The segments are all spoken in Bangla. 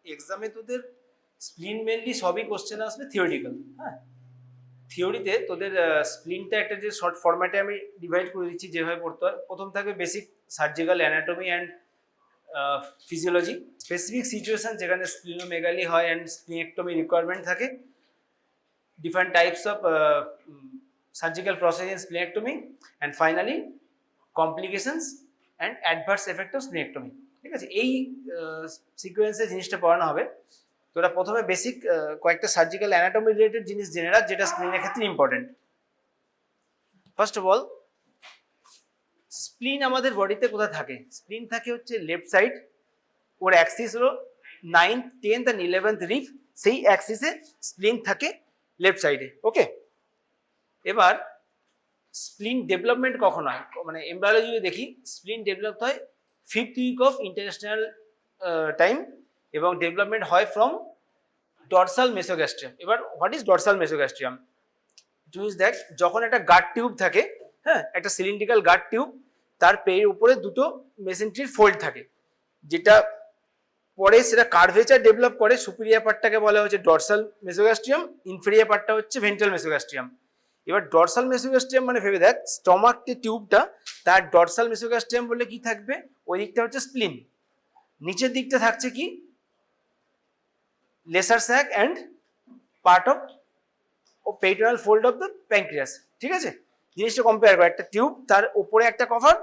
এক্সামে তোদের স্প্লিন মেনলি সবই কোশ্চেন আসবে থিওরিটিক্যাল। হ্যাঁ, থিওরিতে তোদের স্প্লিনটা একটা যে শর্ট ফরম্যাটে আমি ডিভাইড করে দিচ্ছি যেভাবে পড়তে হয়। প্রথম থাকবে basic surgical anatomy and physiology, specific situation যেখানে স্প্লিনোমেগালি হয় অ্যান্ড স্প্লিনেক্টমি রিকোয়ারমেন্ট থাকে, different types of surgical process in splenectomy, and finally complications and adverse effect of splenectomy। ঠিক আছে, এই সিকোয়েন্সে জিনিসটা পড়ানো হবে। তোরা প্রথমে বেসিক কয়েকটা সার্জিক্যাল অ্যানাটমি রিলেটেড জিনিস জেনে রাখ যেটা স্প্লিনের ক্ষেত্রে ইম্পর্টেন্ট। ফার্স্ট অফ অল, স্প্লিন আমাদের বডিতে কোথায় থাকে? স্প্লিন থাকে হচ্ছে লেফট সাইড, ওর অ্যাক্সিস হলো 9th 10th and 11th rib, সেই অ্যাক্সিসে স্প্লিন থাকে লেফট সাইডে। ওকে, এবার স্প্লিন ডেভেলপমেন্ট কখন হয়? মানে এমব্রায়োলজি দেখি স্প্লিন ডেভেলপ হয় 5th week of international time এবং ডেভেলপমেন্ট হয় ফ্রম ডরসাল মেসোগ্যাস্ট্রিয়াম। এবার হোয়াট ইজ ডরসাল মেসোগ্যাস্ট্রিয়াম? জুইস দেখ, যখন একটা গার্ড টিউব থাকে, হ্যাঁ, একটা সিলিন্ড্রিক্যাল গার্ড টিউব, তার পেয়ের উপরে দুটো মেসেন্ট্রির ফোল্ড থাকে, যেটা পরে সেটা কার্ভেচার ডেভেলপ করে। সুপিরিয়ার পার্টটাকে বলা হচ্ছে ডরসাল মেসোগ্যাস্ট্রিয়াম, ইনফেরিয়ার পার্টটা হচ্ছে ভেন্ট্রাল মেসোগ্যাস্ট্রিয়াম। এবার ডরসাল মেসোগ্যাস্ট্রিয়াম মানে ভেবে দেখ, স্টমাক যে টিউবটা তার ডরসাল মেসোগ্যাস্ট্রিয়াম বলে কি থাকবে? ওই দিকটা হচ্ছে স্প্লিন, নিচের দিকটা থাকছে কি? Lesser sac and part of peritoneal fold of the pancreas. ঠিক আছে, জিনিসটা কম্পেয়ার করে, একটা টিউব, তার উপরে একটা কভার,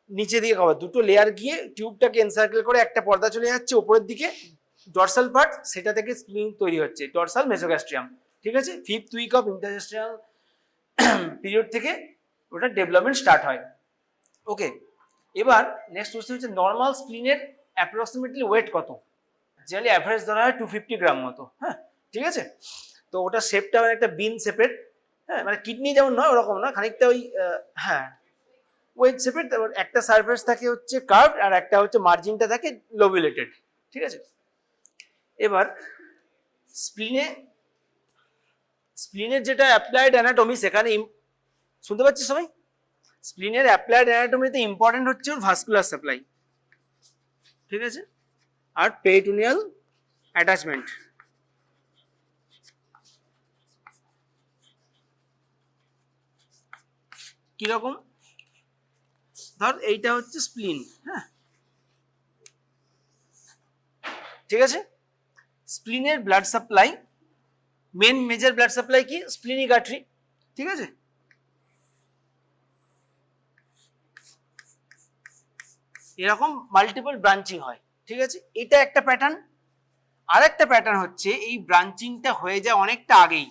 নিচে দিকে কভার, দুটো লেয়ার গিয়ে টিউবটাকে এনসার্কেল করে একটা পর্দা চলে যাচ্ছে উপরের দিকে, ডরসাল পার্ট, সেটা থেকে স্প্লিন তৈরি হচ্ছে, ডরসাল মেসোগ্যাস্ট্রিয়াম। ঠিক আছে, 5th week of international period থেকে ওটা ডেভেলপমেন্ট স্টার্ট হয়। ওকে, এবার নেক্সট কোশ্চেন হচ্ছে নর্মাল স্প্লিনের অ্যাপ্রক্সিমেটলি ওয়েট কত? জেনারেলি অ্যাভারেজ ধরা হয় 250 গ্রাম মতো। হ্যাঁ, ঠিক আছে, তো ওটা শেপটা মানে একটা বিন শেপের, হ্যাঁ, মানে কিডনি যেমন নয় ওরকম না, খানিকটা ওই হ্যাঁ ওয়েট শেপের। তারপর একটা সারফেস থাকে হচ্ছে কার্ভ আর একটা হচ্ছে মার্জিনটা থাকে লোবুলেটেড। ঠিক আছে, এবার স্প্লিনের যেটা অ্যাপ্লাইড অ্যানাটমি, সেখানে শুনতে পাচ্ছি সবাই? স্প্লিনের অ্যাপ্লাইড অ্যানাটমিতে ইম্পর্টেন্ট হচ্ছে ভাস্কুলার সাপ্লাই, ঠিক আছে, আর পেরিটোনিয়াল অ্যাটাচমেন্ট। কিরকম? ধর এইটা হচ্ছে স্প্লিন, হ্যাঁ, ঠিক আছে। স্প্লিনের blood supply, main major blood supply কি? Splenic artery. ঠিক আছে, এরকম মাল্টিপল ব্রাঞ্চিং হয়। ঠিক আছে, এটা একটা প্যাটার্ন। আর একটা প্যাটার্ন হচ্ছে এই ব্রাঞ্চিংটা হয়ে যায় অনেকটা আগেই।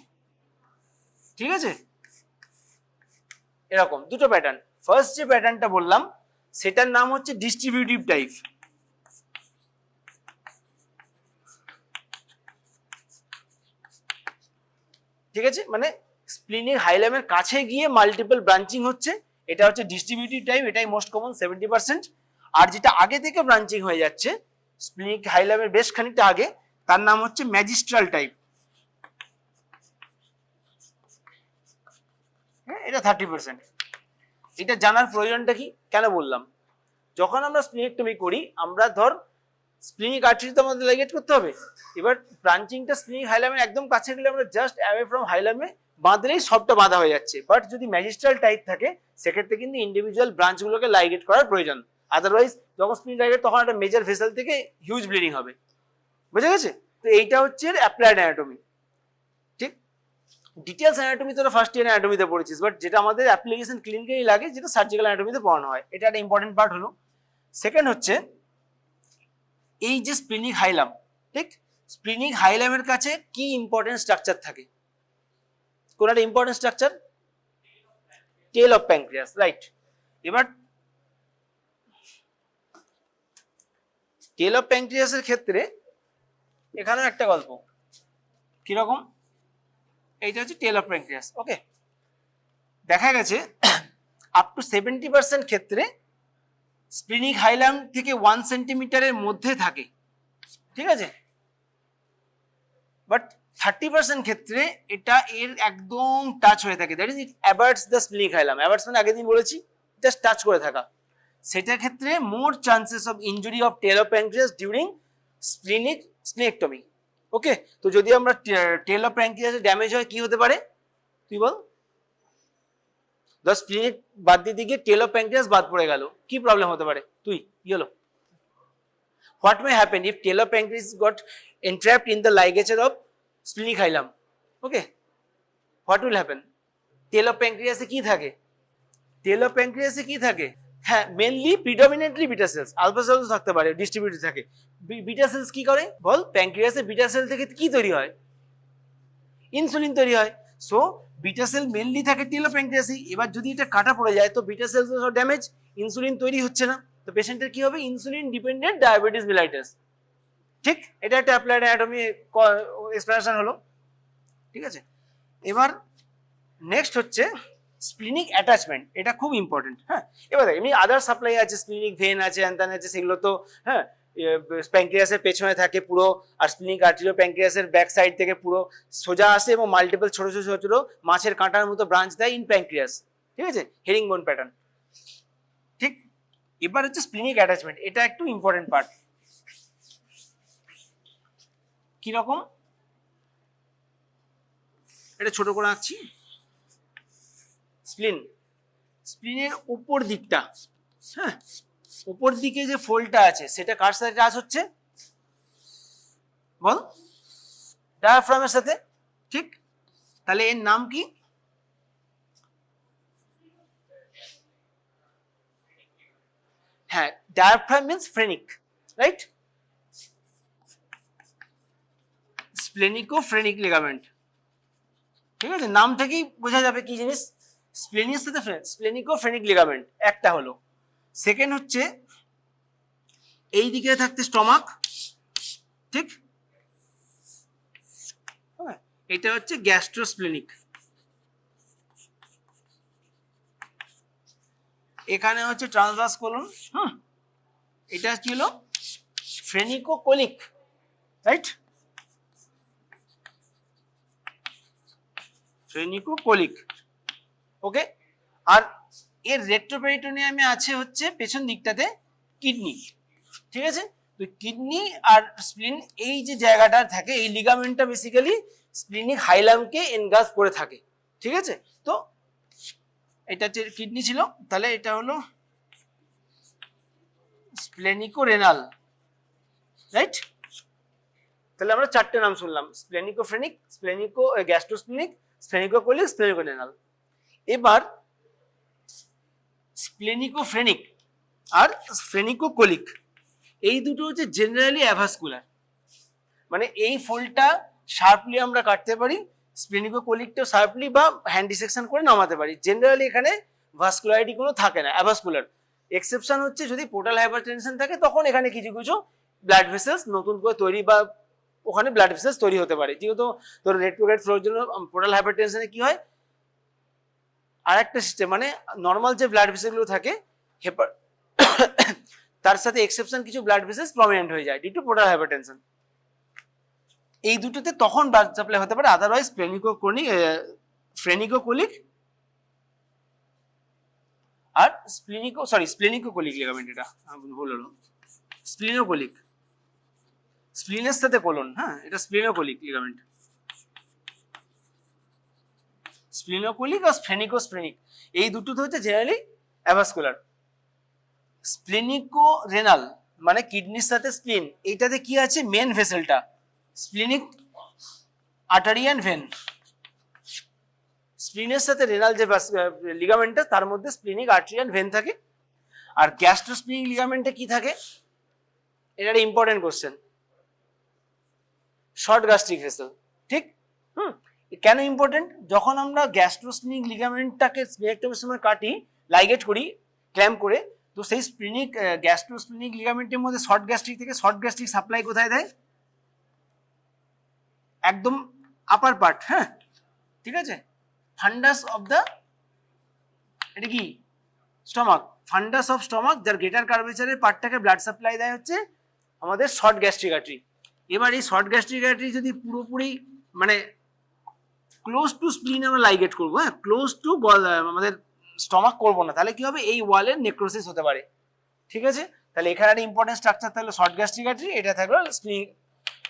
ঠিক আছে, এরকম দুটো প্যাটার্ন। ফার্স্ট যে প্যাটার্নটা বললাম সেটার নাম হচ্ছে ডিস্ট্রিবিউটিভ টাইপ। ঠিক আছে, মানে স্প্লিনিক হাইলামের কাছে গিয়ে মাল্টিপল ব্রাঞ্চিং হচ্ছে, এটা হচ্ছে ডিস্ট্রিবিউটিভ টাইপ, এটাই মোস্ট কমন 70%। আর যেটা আগে থেকে ব্রাঞ্চিং হয়ে যাচ্ছে স্প্লিনিক হাইলামের বেশ খানিকটা আগে, তার নাম হচ্ছে ম্যাজিস্ট্রাল টাইপ। হ্যাঁ, এটা 30%। এটা জানার প্রয়োজনটা কি, কেন বললাম? যখন আমরা স্প্লিনেক্টমি করি, আমরা ধর স্প্লিনিক আর্টারি তো আমাদের লাইগেট করতে হবে। এবার ব্রাঞ্চিংটা স্প্লিনিক হাইলামের একদম কাছে গেলে আমরা জাস্ট অ্যাওয়ে ফ্রম হাইলামে বাঁধলেই সবটা বাঁধা হয়ে যাচ্ছে। বাট যদি ম্যাজিস্ট্রাল টাইপ থাকে সেক্ষেত্রে কিন্তু ইন্ডিভিজুয়াল ব্রাঞ্চগুলোকে লাইগেট করার প্রয়োজন। আদারওয়াইজ যখন স্প্লিন লাইগেট তখন একটা মেজর ভেসেল থেকে হিউজ ব্লিডিং হবে। বুঝে গেছে? তো এইটা হচ্ছে অ্যাপ্লাইড অ্যানাটমি। ঠিক, ডিটেলস অ্যানাটমি তোরা ফার্স্ট ইয়ার অ্যানাটমিতে পড়েছিস, বাট যেটা আমাদের অ্যাপ্লিকেশন ক্লিনিক্যালি লাগে, যেটা সার্জিক্যাল অ্যানাটমিতে পড়ানো হয়, এটা একটা ইম্পর্টেন্ট পার্ট হলো। সেকেন্ড হচ্ছে এই যে স্প্লিনিক হাইলাম, ঠিক, স্প্লিনিক হাইলামের কাছে কি ইম্পর্টেন্ট স্ট্রাকচার থাকে? কোন একটা important structure? Tail of pancreas, right. এবার টেল অফ প্যানক্রিয়াসের ক্ষেত্রে এখানেও একটা গল্প। কিরকম? এইটা হচ্ছে টেল অফ প্যানক্রিয়াস। ওকে, দেখা গেছে আপ টু 70% ক্ষেত্রে স্প্লিনিক হাইলাম থেকে 1 সেন্টিমিটারের মধ্যে থাকে। ঠিক আছে, বাট 30% ক্ষেত্রে এটা এর একদম টাচ হয়ে থাকে, that is it abuts the splenic hilum. Abuts মানে আগের দিন বলেছি জাস্ট টাচ করে থাকা। সেটার ক্ষেত্রে more chances of injury of tail of pancreas during splenic splenectomy. Okay, তো যদি আমরা টেল অফ প্যানক্রিয়াসে ড্যামেজ হয় কি হতে পারে তুই বল? স্প্লিনিক বাদ দিতে গিয়ে টেল অফ প্যানক্রিয়াস বাদ পড়ে গেল, কি প্রবলেম হতে পারে তুই কি হলো? What may happen if tail of pancreas got entrapped in the ligature of splenic hilum? Okay, what will happen? Tail of pancreas এ কি থাকে? Tail of pancreas এ কি থাকে? হ্যাঁ, mainly predominantly beta cells, alpha cells থাকতে পারে, ডিস্ট্রিবিউটেড থাকে। বিটা সেলস কি করে বল? প্যানক্রিয়াসে বিটা সেল থেকে কি তৈরি হয়? ইনসুলিন তৈরি হয়। সো বিটা সেল মেনলি থাকে টেল অফ প্যানক্রিয়াসে। এবার যদি এটা কাটা পড়ে যায় তো বিটা সেলস ড্যামেজ, ইনসুলিন তৈরি হচ্ছে না, তো পেশেন্টের কি হবে? Insulin dependent diabetes mellitus. ঠিক, এটা একটা অ্যাপ্লাইড অ্যানাটমি এক্সপ্লেনেশন হলো। ঠিক আছে, এবার নেক্সট হচ্ছে স্প্লিনিক অ্যাটাচমেন্ট, এটা খুব ইম্পর্টেন্ট। হ্যাঁ, এবার এমনি আদার সাপ্লাই আছে, স্প্লিনিক ভেন আছে, অ্যান্তান আছে, সেগুলো তো হ্যাঁ প্যানক্রিয়াসের পেছনে থাকে পুরো, আর স্প্লিনিক আর্টেরিও প্যানক্রিয়াসের ব্যাক সাইড থেকে পুরো সোজা আসে এবং মাল্টিপল ছোট ছোট ছোট ছোট মাছের কাঁটার মতো ব্রাঞ্চ দেয় ইন প্যানক্রিয়াস। ঠিক আছে, হেরিং বোন প্যাটার্ন। ঠিক, এবার হচ্ছে স্প্লিনিক অ্যাটাচমেন্ট, এটা একটু ইম্পর্টেন্ট পার্ট। কিরকম, এটা ছোট করে আঁকছি। স্প্লিন, স্প্লিনের উপর দিকটা, হ্যাঁ উপর দিকে যে ফোল্ডটা আছে সেটা কার সাথে টাচ হচ্ছে বল? ডায়াফ্রামের সাথে। ঠিক, তাহলে এর নাম কি? হ্যাঁ, diaphragm means phrenic, right? Splenicophrenic ligament. ঠিক আছে, নাম থেকেই বোঝা যাবে কি জিনিস। স্প্লেনির সাথে স্প্লেনিকো-ফ্রেনিক লিগামেন্ট একটা হলো। সেকেন্ড হচ্ছে এই দিকে থাকতে স্টমাক। ঠিক, এটা হচ্ছে গ্যাস্ট্রোস্প্লেনিক। এখানে হচ্ছে ট্রান্সভার্স কোলন। এটা কি হলো? ফ্রেনিকোকোলিক, রাইট? ফ্রেনিকোকোলিক। ওকে, আর এর রেট্রোপেরিটোনিয়ামে আছে হচ্ছে পেছন দিকটাতে কিডনি। ঠিক আছে, তো কিডনি আর স্প্লিন এই যে জায়গাটা থাকে, এই লিগামেন্টটা বেসিক্যালি স্প্লিনিক হাইলামকে এনগাজ করে থাকে। ঠিক আছে, তো এটা হচ্ছে কিডনি ছিল, তাহলে এটা হলো স্প্লেনিকো-রেনাল, রাইট? তাহলে আমরা চারটে নাম শুনলাম, স্প্লেনিকো-ফ্রেনিক, স্প্লেনিকো গ্যাস্ট্রোস্প্লেনিক, স্প্লেনিকোকোলিক, স্প্লেনিকো-রেনাল। এবার স্প্লেনিকো-ফ্রেনিক আর ফ্রেনিকোকোলিক এই দুটো হচ্ছে জেনারেলি অ্যাভাসকুলার, মানে এই ফোল্ডটা শার্পলি আমরা কাটতে পারি, স্প্লেনিকোকোলিকটা শার্পলি বা হ্যান্ড ডিসেকশন করে নামাতে পারি। জেনারেলি এখানে ভাস্কুলারিটি কোনো থাকে না, অ্যাভাসকুলার। এক্সেপশন হচ্ছে যদি পোর্টাল হাইপারটেনশন থাকে, তখন এখানে কিছু কিছু ব্লাড ভেসেলস নতুন করে তৈরি বা ওখানে ব্লাড ভেসেলস তৈরি হতে পারে। যেহেতু তোর রেট্রোগ্রেড ফ্লোর জন্য পোর্টাল হাইপারটেনশনে কি হয়, আর একটা সিস্টেম, মানে নর্মাল যে ব্লাড ভেসেলগুলো থাকে হেপার তার সাথে এক্সেপশন কিছু ব্লাড ভেসেলস প্রমিনেন্ট হয়ে যায় ডিউ টু পোর্টাল হাইপারটেনশন। এই দুটোতে তখন ব্লাড সাপ্লাই হতে পারে, আদারওয়াইজ ফ্রেনিকোকোলিক আর স্প্লেনিকোকোলিক লিগামেন্ট, এটা ভুল হলো, স্প্লিনোকোলিক, স্প্লিনের সাথে কোলন। হ্যাঁ, এটা স্প্লিনোকোলিক লিগামেন্ট। স্প্লিনোকোলিক আর ফ্রেনিকোস্প্লেনিক এই দুটোতে হচ্ছে জেনারেলি অ্যাভাসকুলার। স্প্লেনিকো-রেনাল মানে কিডনির সাথে স্প্লিন, এইটাতে কি আছে? মেন ভেসেলটা স্প্লিনিক আর্টারিয়ান ভেন। স্প্লিনের সাথে রেনাল যে লিগামেন্টটা তার মধ্যে স্প্লিনিক আর্টারিয়ান ভেন থাকে। আর গ্যাস্ট্রোস্প্লিনিক লিগামেন্টে কি থাকে? এটা একটা important question, short gastric vessel. ঠিক, কেন ইম্পর্টেন্ট? যখন আমরা গ্যাস্ট্রোস্প্লিনিক লিগামেন্টটাকে স্প্লেনেক্টমির সময় কাটি, লাইগেট করি ক্ল্যাম্প করে, তো সেই স্প্লিনিক গ্যাস্ট্রোস্প্লিনিক লিগামেন্টের মধ্যে শর্ট গ্যাস্ট্রিক থেকে শর্ট গ্যাস্ট্রিক সাপ্লাই কোথায় দেয়? একদম আপার পার্ট। হ্যাঁ, ঠিক আছে, ফান্ডাস অফ দ্য, এটা কি স্টমাক, ফান্ডাস অফ স্টমাক, যার গ্রেটার কার্ভেচারের পার্টটাকে ব্লাড সাপ্লাই দেয় হচ্ছে আমাদের শর্ট গ্যাস্ট্রিক আর্টারি। এবার এই শর্ট গ্যাস্ট্রিক আর্টারি যদি পুরোপুরি মানে ক্লোজ টু স্প্লিন আমরা লাইগেট করবো, হ্যাঁ ক্লোজ টু আমাদের স্টমাক করবো না, তাহলে কি হবে? এই ওয়ালের নেক্রোসিস হতে পারে। ঠিক আছে, তাহলে এখানে একটা ইম্পর্টেন্ট স্ট্রাকচার থাকলো শর্ট গ্যাস্ট্রিক আর্টারি, এটা থাকলো স্প্লিনিক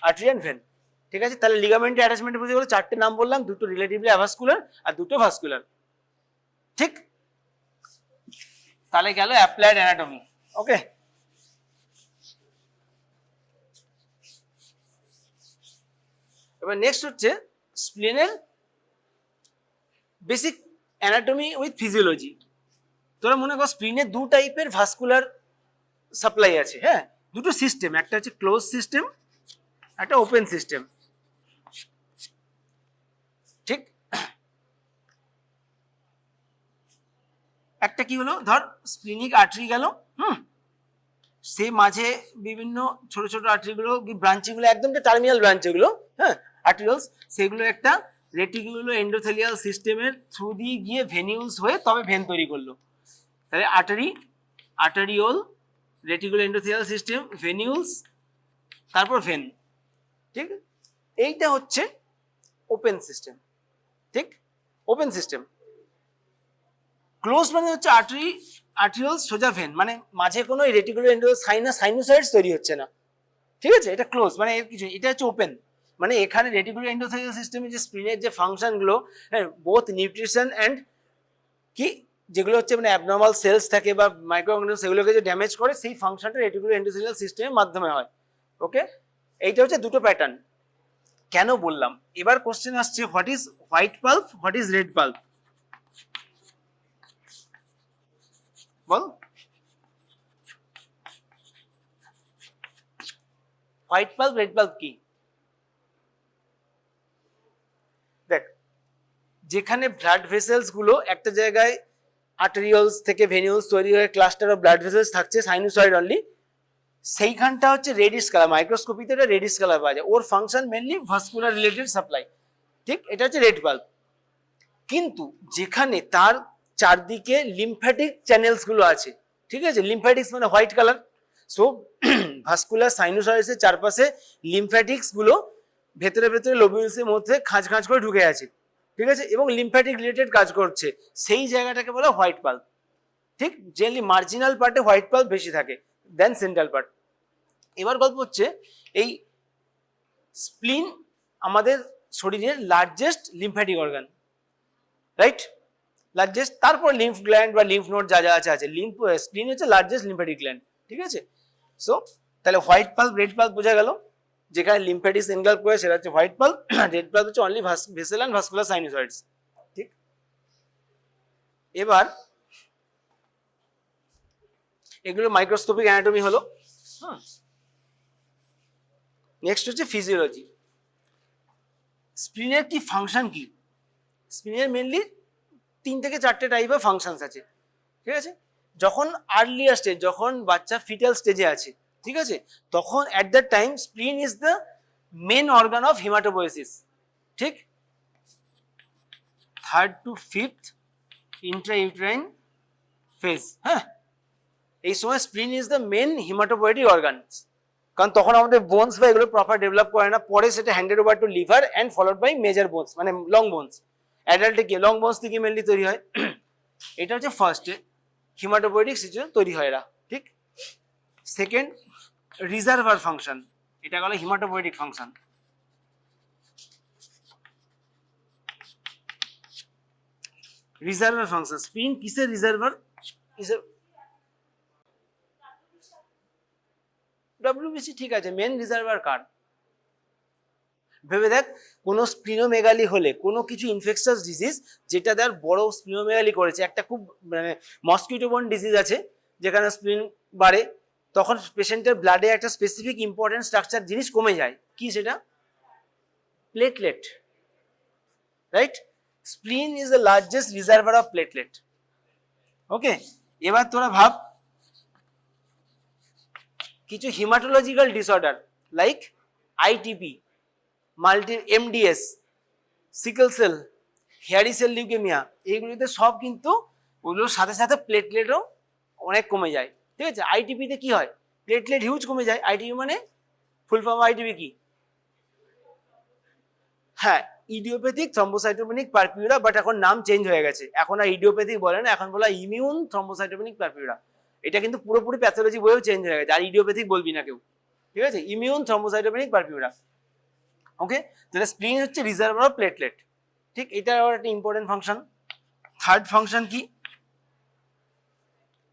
আর্টারি অ্যান্ড ভেন। ঠিক আছে, তাহলে লিগামেন্টের অ্যাটাচমেন্ট বুঝে গেলো, চারটে নাম বললাম, দুটো রিলেটিভলি অ্যাভাস্কুলার আর দুটো ভাস্কুলার। ঠিক, তাহলে গেল অ্যাপ্লাইড অ্যানাটমি। ওকে, এবার নেক্সট হচ্ছে স্প্লিনের বেসিক অ্যানাটমি উইথ ফিজিওলজি। তোরা মনে কর স্প্লিনের দু টাইপের ভাস্কুলার সাপ্লাই আছে, হ্যাঁ, দুটো সিস্টেম, একটা হচ্ছে ক্লোজ সিস্টেম, একটা ওপেন সিস্টেম। ঠিক, একটা কি হলো, ধর স্প্লিনিক আর্টারি গেল, সে মাঝে বিভিন্ন ছোট ছোট আর্টারিগুলো ব্রাঞ্চিগুলো একদম টার্মিনাল ব্রাঞ্চ এগুলো, হ্যাঁ, আর্টেরিয়ালস, সেগুলো একটা রেটিকুলো এন্ডোথেলিয়াল সিস্টেমের থ্রু দিয়ে গিয়ে ভেনিউলস হয়ে তবে ভেন তৈরি করলো। তাহলে আর্টারি, আর্টারিওল, রেটিকুলো এন্ডোথেলিয়াল সিস্টেম, ভেনিউলস, তারপর ভেন। ঠিক, এইটা হচ্ছে ওপেন সিস্টেম। ঠিক, ওপেন সিস্টেম। ক্লোজ মানে হচ্ছে আর্টারি, আর্টারিওলস, সোজা ভেন, মানে মাঝে কোনো রেটিকুলো এন্ডোথেলিয়াল সাইনোসয়েডস তৈরি হচ্ছে না। ঠিক আছে, এটা ক্লোজ মানে এর কিছু, এটা হচ্ছে ওপেন মানে এখানে রেটিকুলো এন্ডোথেলিয়াল সিস্টেমে যে স্প্লিনের যে ফাংশনগুলো, হ্যাঁ, বোথ নিউট্রিশন অ্যান্ড কি যেগুলো হচ্ছে মানে অ্যাবনর্মাল সেলস থাকে বা মাইক্রোঅর্গানিজম, সেগুলোকে যে ড্যামেজ করে, সেই ফাংশনটা রেটিকুলো এন্ডোথেলিয়াল সিস্টেমের মাধ্যমে হয়। ওকে, এইটা হচ্ছে দুটো প্যাটার্ন। কেন বললাম, এবার কোশ্চেন আসছে, what is white pulp, what is red pulp? Ball, white pulp red pulp কি? দেখ, যেখানে ব্লাড ভেসেলস গুলো একটা জায়গায় আর্টেরিয়লস থেকে ভেনিউলস তৈরি হয়ে ক্লাস্টার অফ ব্লাড ভেসেলস থাকছে সাইনোসয়েড অনলি, সেইখানটা হচ্ছে রেডিশ কালার, মাইক্রোস্কোপিতে এটা রেডিশ কালার পাওয়া যায়, ওর function mainly vascular related supply. ঠিক, এটা হচ্ছে রেড পাল্প। কিন্তু যেখানে তার চারদিকে লিম্ফ্যাটিক চ্যানেলস গুলো আছে, ঠিক আছে, লিম্ফ্যাটিক্স মানে হোয়াইট কালার, সো ভাস্কুলার সাইনোসয়েডসের চারপাশে লিম্ফ্যাটিক্স গুলো ভেতরে ভেতরে লোবিউলসের মধ্যে খাঁজ খাঁজ করে ঢুকে আছে, ঠিক আছে, এবং লিম্ফ্যাটিক রিলেটেড কাজ করছে, সেই জায়গাটাকে বলা হোয়াইট পাল্প। ঠিক, জেনারেলি মার্জিনাল পার্টে হোয়াইট পাল্প বেশি থাকে দেন সেন্ট্রাল পার্ট। এবার গল্প হচ্ছে, এই স্প্লিন আমাদের শরীরের largest lymphatic organ, right, largest, তারপর লিম্ফ গ্ল্যান্ড বা লিম্ফ নোড যা যা আছে, লিম্ফ, স্প্লিন হচ্ছে লার্জেস্ট লিম্ফ্যাটিক গ্ল্যান্ড। ঠিক আছে, সো তাহলে হোয়াইট পাল্প রেড পাল্প বোঝা গেল, যেখানে লিম্ফ্যাটিক্স এনগাল্প করে সেটা হচ্ছে হোয়াইট পাল্প, রেড পাল্প হচ্ছে অনলি ভেসেল অ্যান্ড ভাস্কুলার সাইনোসয়েডস। ঠিক, এবার এগুলো মাইক্রোস্কোপিক অ্যানাটমি হলো। নেক্সট হচ্ছে ফিজিওলজি। স্প্লিনের কি ফাংশন কি? স্প্লিনের মেনলি 3 থেকে 4টে টাইপের ফাংশনস আছে। ঠিক আছে, যখন আর্লিয়ার স্টেজ, যখন বাচ্চা ফিটাল স্টেজে আছে, ঠিক আছে, তখন at that time spleen is the main organ of haematopoiesis. ঠিক, 3rd to 5th intrauterine phase, হ্যাঁ, এই সময় spleen is the main haematopoietic organ, কারণ তখন আমাদের বোনস বা এগুলো প্রপার ডেভেলপ করে না, পরে সেটা handed over to liver and followed by major bones, মানে লং বোনস। অ্যাডাল্টে গিয়ে লং বোনস থেকে মেনলি তৈরি হয়। এটা হচ্ছে ফার্স্টে হিমাটোপোয়েটিক সিচুয়েশন তৈরি হয় এরা। ঠিক, সেকেন্ড রিজার্ভার ফাংশন, এটা গেল হিমাটোপোয়েটিক ফাংশন। রিজার্ভার ফাংশন, স্প্লিন কিসের রিজার্ভার? ডব্লিউবিসি, ঠিক আছে, মেন রিজার্ভার কার? ভেবে দেখ, কোনো স্প্লিনোমেগালি হলে, কোনো কিছু ইনফেকশাস ডিজিজ যেটা তার বড় স্প্লিনোমেগালি করেছে, একটা খুব মানে মসকিউটোবর্ন ডিজিজ আছে যেখানে স্প্লিন বাড়ে, তখন পেশেন্টের ব্লাডে একটা স্পেসিফিক ইম্পর্টেন্ট স্ট্রাকচার জিনিস কমে যায়, কি সেটা? Platelet, right? Spleen is the largest reservoir of platelet. Okay, এবার তোরা ভাব কিছু haematological disorder like ITP, MDS, sickle cell, hairy cell leukaemia, এইগুলিতে সব কিন্তু ওগুলোর সাথে সাথে প্লেটলেটও অনেক কমে যায়। ঠিক আছে, আইটিপিতে কি হয়? প্লেটলেট হিউজ কমে যায়। আইটিপি মানে ফুল ফর্ম আইটিপি কি? হ্যাঁ, ইডিওপ্যাথিক থ্রম্বোসাইটোপেনিক পারপিউরা, বাট এখন নাম চেঞ্জ হয়ে গেছে, এখন আর ইডিওপ্যাথিক বলে না, এখন বলা ইমিউন থ্রম্বোসাইটোপেনিক পারপিউরা। এটা কিন্তু পুরোপুরি প্যাথোলজি বইও চেঞ্জ হয়ে গেছে, আর ইডিওপ্যাথিক বলবি না কেউ, ঠিক আছে? Immune thrombocytopenic পারফিউরা। ওকে, তাহলে স্প্লিন হচ্ছে রিজার্ভার অফ প্লেটলেট, ঠিক? এটা আবার একটা ইম্পর্টেন্ট ফাংশন। থার্ড ফাংশন কি?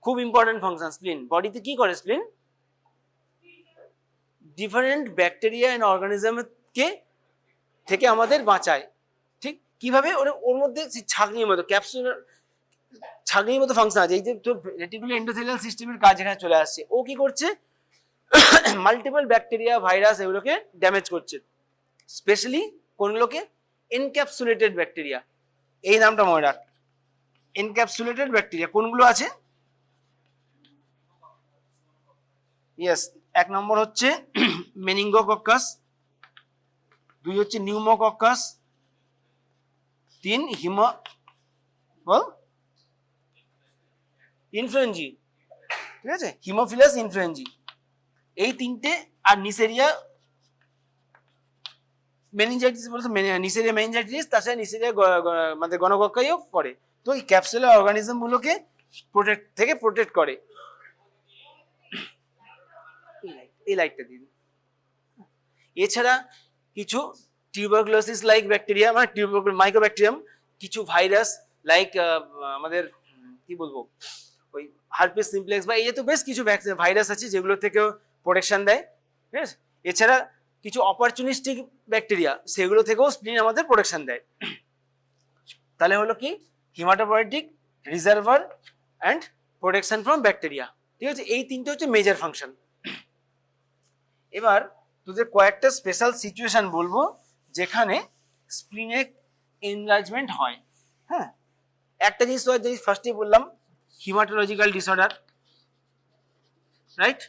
খুব ইম্পর্টেন্ট ফাংশন স্প্লিন। বডিতে কি করে স্প্লিন? ডিফারেন্ট ব্যাকটেরিয়া এন্ড অর্গানিজমকে থেকে আমাদের বাঁচায়, ঠিক? কিভাবে? ওর মধ্যে ছাঁকনির মতো ক্যাপসুলার ছাঁকনির মতো ফাংশন আছে। এই যে তোর রেটিকুলার এন্ডোথেলিয়াল সিস্টেমের কাজ এখানে চলে আসছে। ও কি করছে? মাল্টিপল ব্যাকটেরিয়া, ভাইরাস এগুলোকে ড্যামেজ করছে, স্পেশালি কোনগুলোকে? Encapsulated bacteria. এই নামটা মনে রাখ, এনক্যাপসুলেটেড ব্যাকটেরিয়া কোনগুলো আছে? ইয়েস, 1 নম্বর হচ্ছে মেনিঙ্গোকক্কাস, 2 হচ্ছে নিউমোকক্কাস, 3 বল ইনফ্লুয়েঞ্জি, ঠিক আছে? হিমোফিলাস ইনফ্লুয়েঞ্জি, এই 3টে। আর নিসেরিয়া মেনিনজাইটিস বলতে নিসেরিয়া মেনিনজাইটিস, তাছাড়া নিসেরিয়া মানে গণকক্কাইও করে। তো এই ক্যাপসুলার অর্গানিজম গুলোকে প্রোটেক্ট করে। এই লাইটটা দিন। এছাড়া কিছু টিউবারকুলোসিস লাইক ব্যাকটেরিয়া, মানে মাইক্রোব্যাকটেরিয়াম, কিছু ভাইরাস লাইক আমাদের কি বলবো, ওই হারপিস সিমপ্লেক্স বা এই তো বেশ কিছু ভাইরাস আছে যেগুলো থেকেও প্রোটেকশন দেয়, ঠিক আছে? এছাড়া কিছু অপরচুনিস্টিক ব্যাকটেরিয়া, সেগুলো থেকেও স্প্লিন আমাদের প্রোটেকশন দেয়। তাহলে হলো কি? Haematopoietic, reservoir and protection from bacteria, ঠিক আছে? এই 3টে হচ্ছে মেজর ফাংশন। এবার তোদের কয়েকটা স্পেশাল সিচুয়েশন বলবো যেখানে স্প্লিনে এনলার্জমেন্ট হয়। হ্যাঁ, একটা জিনিস তো যেই ফার্স্টেই বললাম, হিমাটোলজিক্যাল ডিসঅর্ডার, রাইট?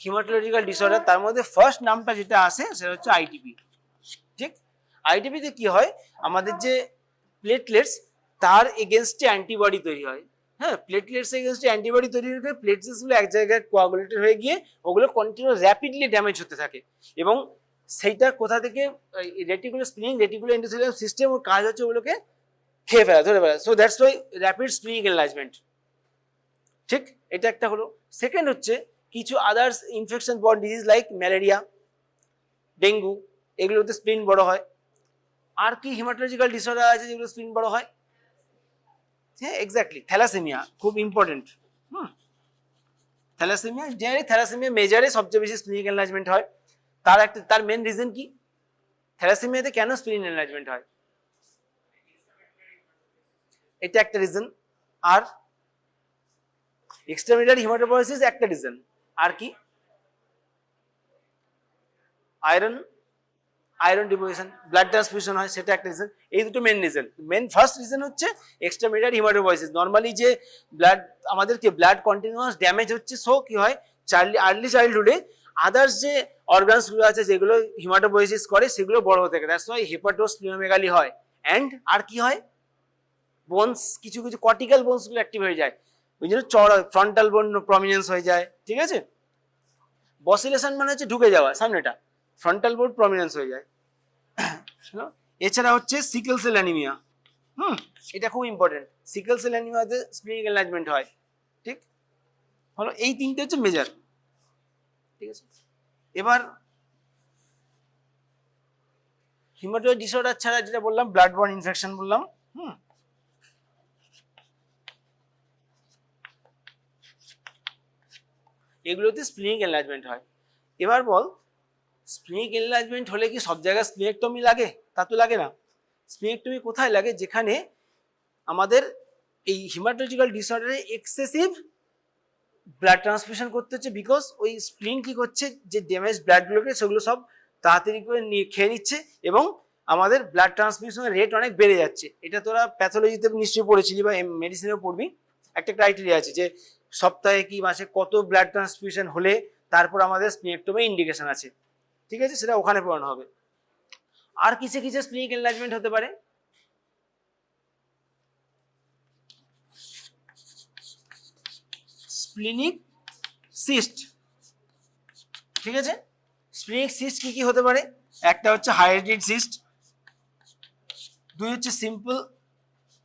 হিমাটোলজিক্যাল ডিসঅর্ডার, তার মধ্যে ফার্স্ট নামটা যেটা আসে সেটা হচ্ছে আইটিপি, ঠিক? আইটিপিতে কি হয়? আমাদের যে প্লেটলেটস, তার এগেনস্টে অ্যান্টিবডি তৈরি হয়। হ্যাঁ, প্লেটলেটস এগেনস্টে অ্যান্টিবডি তৈরি হয়ে প্লেটলেটস গুলো এক জায়গায় কোয়াগুলেটেড হয়ে গিয়ে ওগুলো কন্টিনিউ র্যাপিডলি ড্যামেজ হতে থাকে, এবং সেইটা কোথা থেকে? রেটিকুলার স্প্লিনিং, রেটিকুলার এন্ডোথেলিয়াল সিস্টেম, ওর কাজ হচ্ছে ওগুলোকে খেয়ে ফেলা, ধরে ফেলা। So that's why rapid splenic enlargement, ঠিক? এটা একটা হলো। সেকেন্ড হচ্ছে কিছু others infection borne disease like malaria, dengue, এগুলোতে স্প্লিন বড় হয়। আর কি হিমাটোলজিক্যাল ডিসঅর্ডার আছে যেগুলো স্প্লিন বড় হয়? হ্যাঁ, এক্স্যাক্টলি, থ্যালাসেমিয়া খুব ইম্পর্টেন্ট। থ্যালাসেমিয়া, জেনারেলি থ্যালাসেমিয়া মেজারে সবচেয়ে বেশি স্প্লিনিক এনলার্জমেন্ট হয়। তার মেন রিজন কি? থ্যালাসেমিয়াতে কেন স্প্লিন এনলার্জমেন্ট হয়? এটা একটা রিজন। আর এক্সট্রামিডিয়েট হিমাটোপয়েসিস একটা রিজন। আর কি? আয়রন ডিপোজিশন, ব্লাড ট্রান্সফিউশন হয়, সেটা একটা রিজন। এই দুটো মেন রিজন। ফার্স্ট রিজন হচ্ছে এক্সট্রামিডিয়েট হিমাটোপয়েসিস। নর্মালি যে ব্লাড আমাদের কি ব্লাড কন্টিনিউয়াস ড্যামেজ হচ্ছে, সো কি হয়? আর্লি চাইল্ডহুডে আদার্স যে অর্গানস গুলো আছে যেগুলো হিমাটোপয়েসিস করে, সেগুলো বড় হতে থাকে। দ্যাটস ওয়াই হেপাটোস্প্লিনোমেগালি হয়। অ্যান্ড আর কি হয়? বোনস, কিছু কিছু কর্টিক্যাল বোনস গুলো অ্যাক্টিভ হয়ে যায়, ওই জন্য চড়া ফ্রন্টাল বোন প্রমিনেন্স হয়ে যায়, ঠিক আছে? বসিলেশন মানে হচ্ছে ঢুকে যাওয়া, সামনেটা ফ্রন্টাল বোন প্রমিনেন্স হয়ে যায়। এছাড়া হচ্ছে সিকেল সেল অ্যানিমিয়া। এটা খুব ইম্পর্টেন্ট। সিকেল সেল অ্যানিমিয়াতে স্প্লিনিক এনলার্জমেন্ট হয়, ঠিক হলো। এই 3টে হচ্ছে মেজর, ঠিক আছে? এবার হিমাটোলজিক্যাল ডিসঅর্ডার ছাড়া যেটা বললাম, ব্লাড বর্ন ইনফেকশন বললাম। এগুলোতে স্প্লিনিক এনলার্জমেন্ট হয়। এবার বল, স্প্লিনিক এনলার্জমেন্ট হলে কি সব জায়গায় স্প্লিনেক্টমি লাগে? তা তো লাগে না। স্প্লিনেক্টমি কোথায় লাগে? যেখানে আমাদের এই হিমাটোলজিক্যাল ডিসঅর্ডারে এক্সেসিভ ব্লাড ট্রান্সফিউশন করতে হচ্ছে, বিকজ ওই স্প্লিন কি করছে, যে ড্যামেজ ব্লাডগুলোকে সেগুলো সব তাড়াতাড়ি করে খেয়ে নিচ্ছে, এবং আমাদের ব্লাড ট্রান্সফিউশনের রেট অনেক বেড়ে যাচ্ছে। এটা তোরা প্যাথোলজিতে নিশ্চয়ই পড়েছিলি বা মেডিসিনেও পড়বি। একটা ক্রাইটেরিয়া আছে যে সপ্তাহে কি মাসে কত ব্লাড ট্রান্সফিউশন হলে তারপর আমাদের স্প্লিনেক্টমি ইন্ডিকেশন আছে, ঠিক আছে? সেটা ওখানে পড়ানো হবে। আর কিসে কিসে স্প্লিনিক এনলার্জমেন্ট হতে পারে? স্প্লিনিক সিস্ট, ঠিক আছে? স্প্লিনিক সিস্ট কি কি হতে পারে? একটা হচ্ছে হাইড্রেটেড সিস্ট, 2 হচ্ছে সিম্পল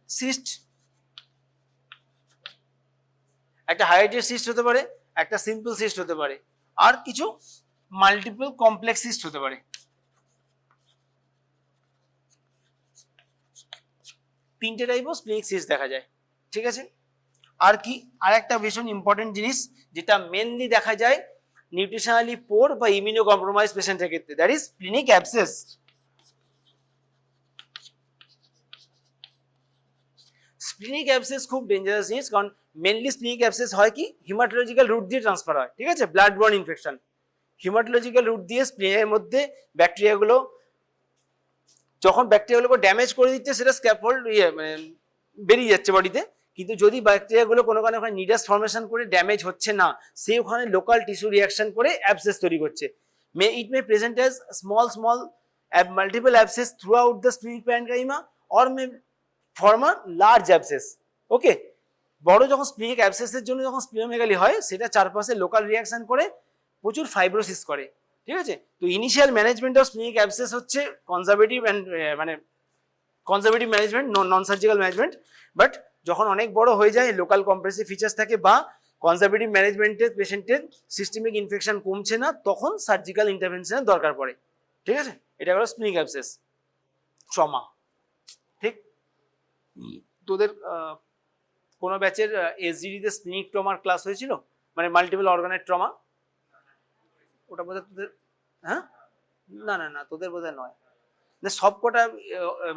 সিস্ট, একটা হাইড্রেট সিস্ট হতে পারে, একটা সিম্পল সিস্ট হতে পারে, আর কিছু মাল্টিপল কমপ্লেক্স সিস্ট হতে পারে। তিনটে টাইপ অফ স্প্লিনিক সিস্ট দেখা যায়, ঠিক আছে। আর কি, আর একটা ভীষণ ইম্পর্টেন্ট জিনিস যেটা মেনলি দেখা যায় নিউট্রিশনালি পোর বা ইমিউনো কম্প্রোমাইজ পেশেন্টের ক্ষেত্রে, that is splenic abscess. Splenic abscess খুব ডেঞ্জারাস জিনিস, কারণ মেনলি স্প্লিনিক অ্যাবসেস হয় কি হিমাটোলজিক্যাল রুট দিয়ে ট্রান্সফার হয়, ঠিক আছে, ব্লাড বর্ন ইনফেকশন। হিমাটোলজিক্যাল রুট দিয়ে স্প্লিনের মধ্যে ব্যাকটেরিয়াগুলো, যখন ব্যাকটেরিয়াগুলোকে ড্যামেজ করে দিচ্ছে সেটা স্ক্যাফোল্ড মানে বেরিয়ে যাচ্ছে বডিতে, কিন্তু যদি ব্যাকটেরিয়াগুলো কোনো কারণে ওখানে নিডাস ফর্মেশন করে ড্যামেজ হচ্ছে না, সে ওখানে লোকাল টিস্যু রিয়াকশন করে অ্যাবসেস তৈরি করছে। It may present as small multiple abscess throughout the splenic parenchyma or may form a large abscess. Okay, বড় যখন স্প্লিনিক অ্যাবসেসের জন্য যখন স্প্লিনোমেগালি হয়, সেটা চারপাশে লোকাল রিয়াকশন করে প্রচুর ফাইব্রোসিস করে, ঠিক আছে। তো initial management of splenic abscess হচ্ছে কনজারভেটিভ অ্যান্ড মানে conservative management, non surgical management. But যখন অনেক বড় হয়ে যায়, লোকাল কম্প্রেসিভ ফিচার্স থাকে বা কনজারভেটিভ ম্যানেজমেন্টের পেশেন্টের সিস্টেমিক ইনফেকশন কমছে না, তখন সার্জিক্যাল ইন্টারভেনশনের দরকার পড়ে, ঠিক আছে। এটা হলো স্প্লিনিক অ্যাবসেস ট্রমা, ঠিক। তোদের কোনো ব্যাচের এসজিডিতে স্প্লিনিক ট্রমার ক্লাস হয়েছিল, মানে মাল্টিপল অর্গানের ট্রমা? ওটা বোধহয় তোদের, হ্যাঁ, না না না তোদের বোধহয় নয়, সব কটা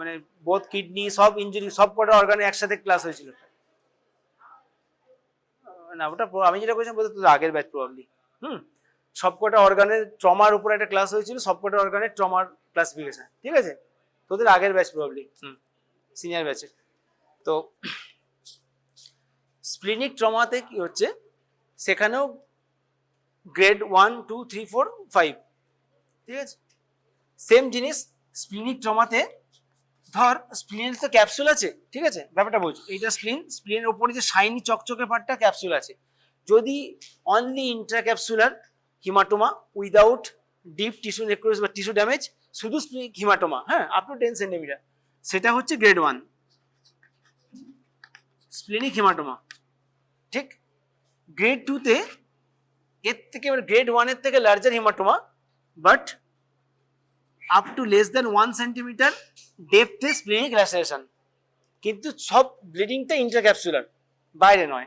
মানে বোথ কিডনি সব ইঞ্জুরি সব কটা অর্গানে একসাথে ক্লাস হয়েছিল না? ওটা আমি যেটা বলছিলাম বোধহয় তোদের আগের ব্যাচ প্রবাবলি। সব কটা অর্গানের ট্রমার উপর একটা ক্লাস হয়েছিল, সব কটা অর্গানের ট্রমার ক্লাসিফিকেশন, ঠিক আছে, তোদের আগের ব্যাচ প্রবাবলি, সিনিয়র ব্যাচের। তো স্প্লিনিক ট্রমাতে কি হচ্ছে, সেখানেও গ্রেড 1, 2, 3, 4, 5, ঠিক আছে। সেম জিনিস স্প্লিনিক ট্রমাতে, ধর স্প্লিনের তো ক্যাপসুল আছে, ঠিক আছে, ব্যাপারটা বলছি, এইটা স্প্লিনের উপরে যে শাইনি চকচকে পার্টটা ক্যাপসুল আছে। যদি only intracapsular haematoma without deep tissue necrosis বা টিস্যু ড্যামেজ, শুধু স্প্লিনিক হিমাটোমা, হ্যাঁ, আপ টু 10 সেন্টিমিটার, সেটা হচ্ছে গ্রেড 1 স্প্লিনিক হিমাটোমা, ঠিক। গ্রেড 2-তে এর থেকে, গ্রেড 1-এর থেকে larger haematoma, but up to less than 1 centimetre ডেপথে স্প্লিনিক ল্যাসেরেশন, কিন্তু সব ব্লিডিংটা ইন্ট্রাক্যাপসুলার, বাইরে নয়।